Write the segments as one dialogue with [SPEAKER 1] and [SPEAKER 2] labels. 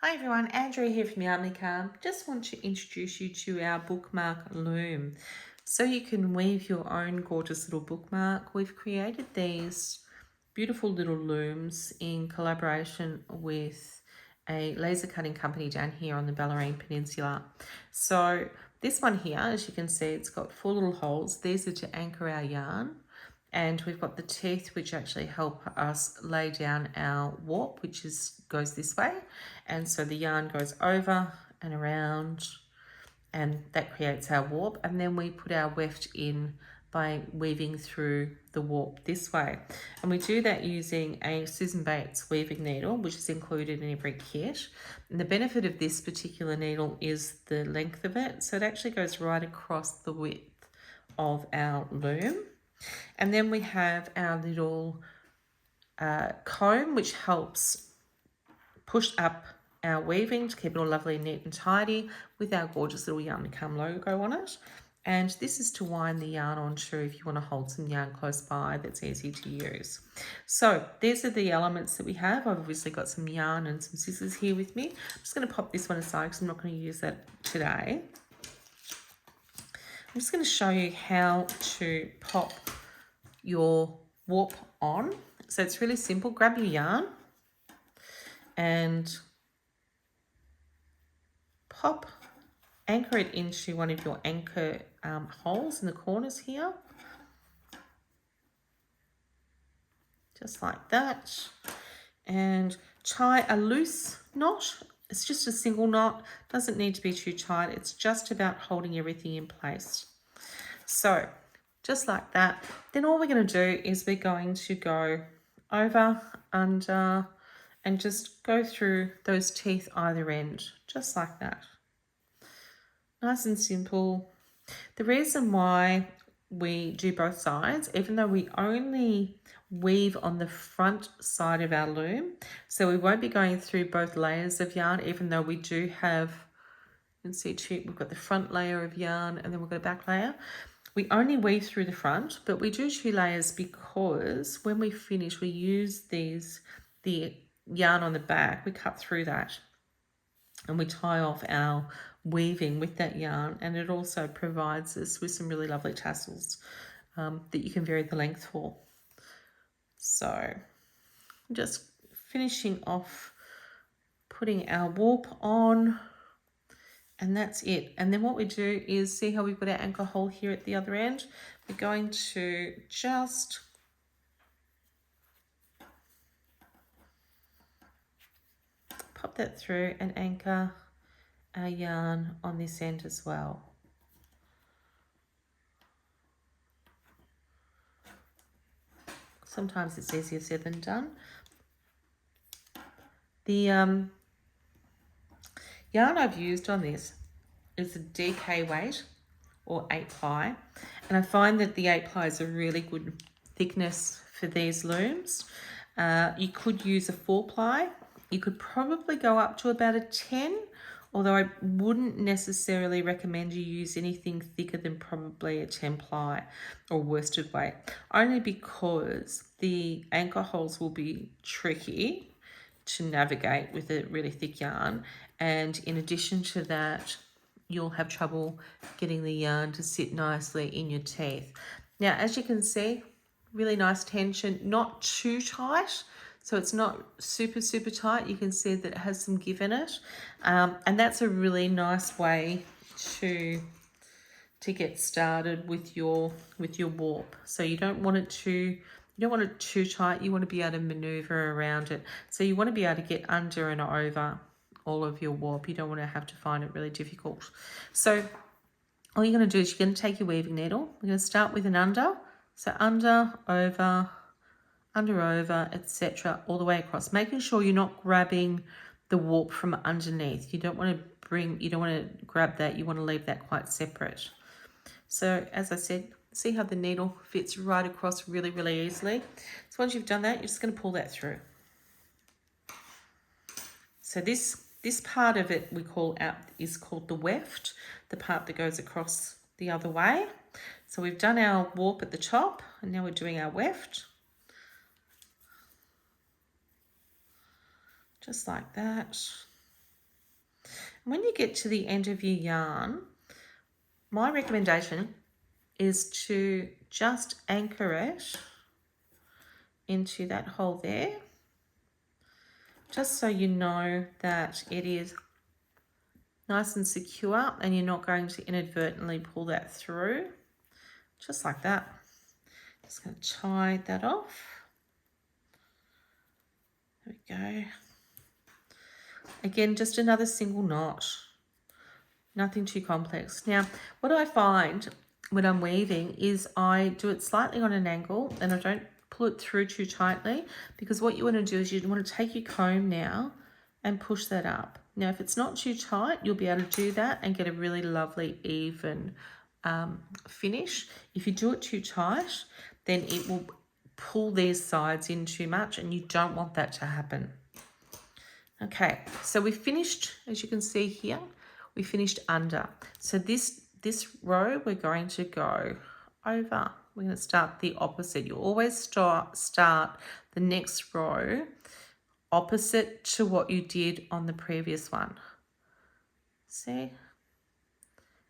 [SPEAKER 1] Hi everyone, Andrea here from Yarnly. Just want to introduce you to our Bookmark Loom. So you can weave your own gorgeous little bookmark. We've created these beautiful little looms in collaboration with a laser cutting company down here on the Bellarine Peninsula. So this one here, as you can see, it's got 4 little holes. These are to anchor our yarn. And we've got the teeth which actually help us lay down our warp, which goes this way. And so the yarn goes over and around, and that creates our warp. And then we put our weft in by weaving through the warp this way. And we do that using a Susan Bates weaving needle, which is included in every kit. And the benefit of this particular needle is the length of it. So it actually goes right across the width of our loom. And then we have our little comb, which helps push up our weaving to keep it all lovely, neat and tidy with our gorgeous little Yarnly logo on it. And this is to wind the yarn onto if you want to hold some yarn close by that's easy to use. So these are the elements that we have. I've obviously got some yarn and some scissors here with me. I'm just going to pop this one aside because I'm not going to use that today. I'm just going to show you how to pop your warp on. So it's really simple. Grab your yarn and anchor it into one of your anchor holes in the corners here. Just like that. And tie a loose knot. It's just a single knot. Doesn't need to be too tight. It's just about holding everything in place. So just like that. Then all we're going to do is we're going to go over, under, and just go through those teeth either end, just like that. Nice and simple. The reason why we do both sides, even though we only weave on the front side of our loom, so we won't be going through both layers of yarn, even though we do have, you can see we've got the front layer of yarn and then we've got a back layer. We only weave through the front, but we do 2 layers because when we finish, we use the yarn on the back, we cut through that and we tie off our weaving with that yarn, and it also provides us with some really lovely tassels that you can vary the length for. So I'm just finishing off putting our warp on. And that's it. And then what we do is, see how we've got our anchor hole here at the other end? We're going to just pop that through and anchor our yarn on this end as well. Sometimes it's easier said than done. The yarn I've used on this is a DK weight or 8 ply, and I find that the 8 ply is a really good thickness for these looms. You could use a 4 ply. You could probably go up to about a 10, although I wouldn't necessarily recommend you use anything thicker than probably a 10 ply or worsted weight, only because the anchor holes will be tricky to navigate with a really thick yarn, and in addition to that, you'll have trouble getting the yarn to sit nicely in your teeth. Now, as you can see, really nice tension, not too tight, so it's not super tight. You can see that it has some give in it, and that's a really nice way to get started with your warp. So you don't want it too tight. You want to be able to maneuver around it. So you want to be able to get under and over all of your warp. You don't want to have to find it really difficult. So all you're going to do is you're going to take your weaving needle. We're going to start with an under. So under, over, etc., all the way across, making sure you're not grabbing the warp from underneath. You don't want to grab that. You want to leave that quite separate. So as I said, see how the needle fits right across really easily. So once you've done that, you're just going to pull that through. So this part of it is called the weft, the part that goes across the other way. So we've done our warp at the top, and now we're doing our weft. Just like that. When you get to the end of your yarn, my recommendation is to just anchor it into that hole there, just so you know that it is nice and secure and you're not going to inadvertently pull that through, just like that. Just going to tie that off. There we go. Again, just another single knot. Nothing too complex. Now, what I find when I'm weaving is I do it slightly on an angle and I don't pull it through too tightly, because what you want to do is you want to take your comb now and push that up. Now, if it's not too tight, you'll be able to do that and get a really lovely even finish. If you do it too tight, then it will pull these sides in too much, and you don't want that to happen. Okay, so we finished, as you can see here, we finished under. So this row, we're going to go over. We're going to start the opposite. You always start the next row opposite to what you did on the previous one. See?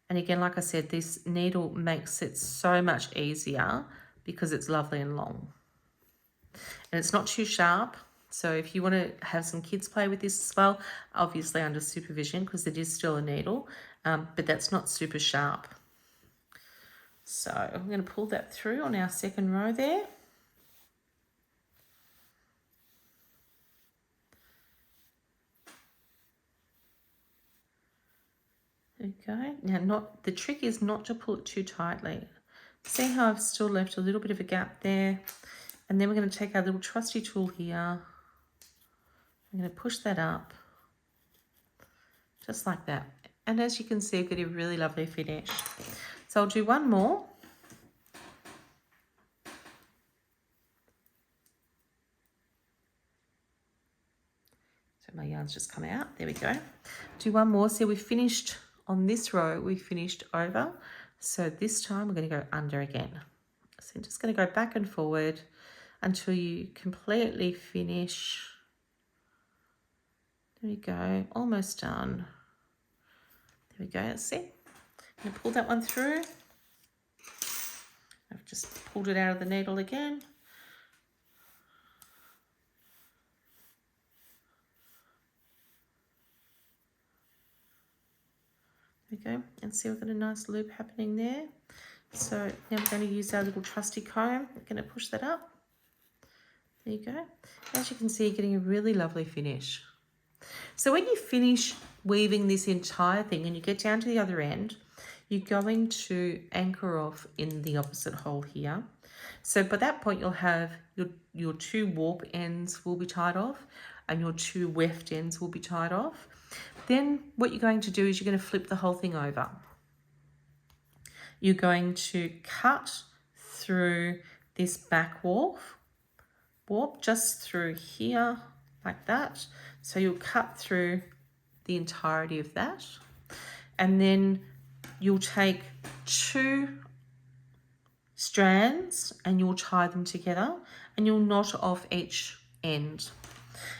[SPEAKER 1] And again, like I said, this needle makes it so much easier because it's lovely and long. And it's not too sharp. So if you want to have some kids play with this as well, obviously under supervision, because it is still a needle, but that's not super sharp. So I'm going to pull that through on our second row there. There we go. Now, the trick is not to pull it too tightly. See how I've still left a little bit of a gap there? And then we're going to take our little trusty tool here. I'm going to push that up, just like that. And as you can see, I've got a really lovely finish. So I'll do one more. So my yarn's just come out. There we go. Do one more. So we finished on this row, we finished over. So this time we're going to go under again. So I'm just going to go back and forward until you completely finish. There we go, almost done. There we go, let's see. I'm going to pull that one through. I've just pulled it out of the needle again. There we go, and see we've got a nice loop happening there. So now we're going to use our little trusty comb. We're going to push that up. There you go. As you can see, you're getting a really lovely finish. So when you finish weaving this entire thing and you get down to the other end, you're going to anchor off in the opposite hole here. So by that point, you'll have your two warp ends will be tied off and your two weft ends will be tied off. Then what you're going to do is you're going to flip the whole thing over. You're going to cut through this back warp just through here like that. So you'll cut through the entirety of that, and then you'll take two strands and you'll tie them together and you'll knot off each end,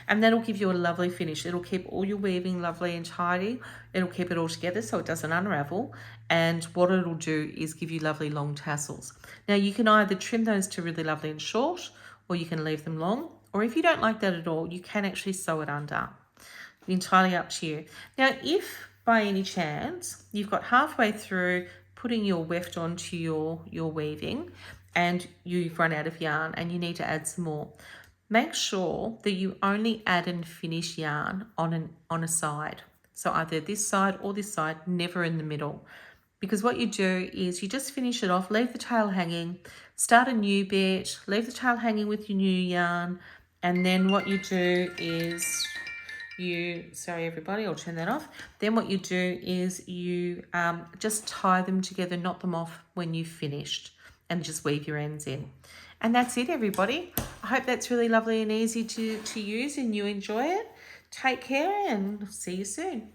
[SPEAKER 1] and that'll give you a lovely finish. It'll keep all your weaving lovely and tidy. It'll keep it all together so it doesn't unravel, and what it'll do is give you lovely long tassels. Now you can either trim those to really lovely and short, or you can leave them long, or if you don't like that at all, you can actually sew it under. Entirely up to you. Now, if by any chance you've got halfway through putting your weft onto your weaving and you've run out of yarn and you need to add some more, make sure that you only add and finish yarn on a side. So either this side or this side, never in the middle. Because what you do is you just finish it off, leave the tail hanging, start a new bit, leave the tail hanging with your new yarn, and then what you do is sorry everybody, I'll turn that off. Then what you do is you just tie them together, knot them off when you've finished, and just weave your ends in. And that's it, everybody. I hope that's really lovely and easy to use and you enjoy it. Take care and see you soon.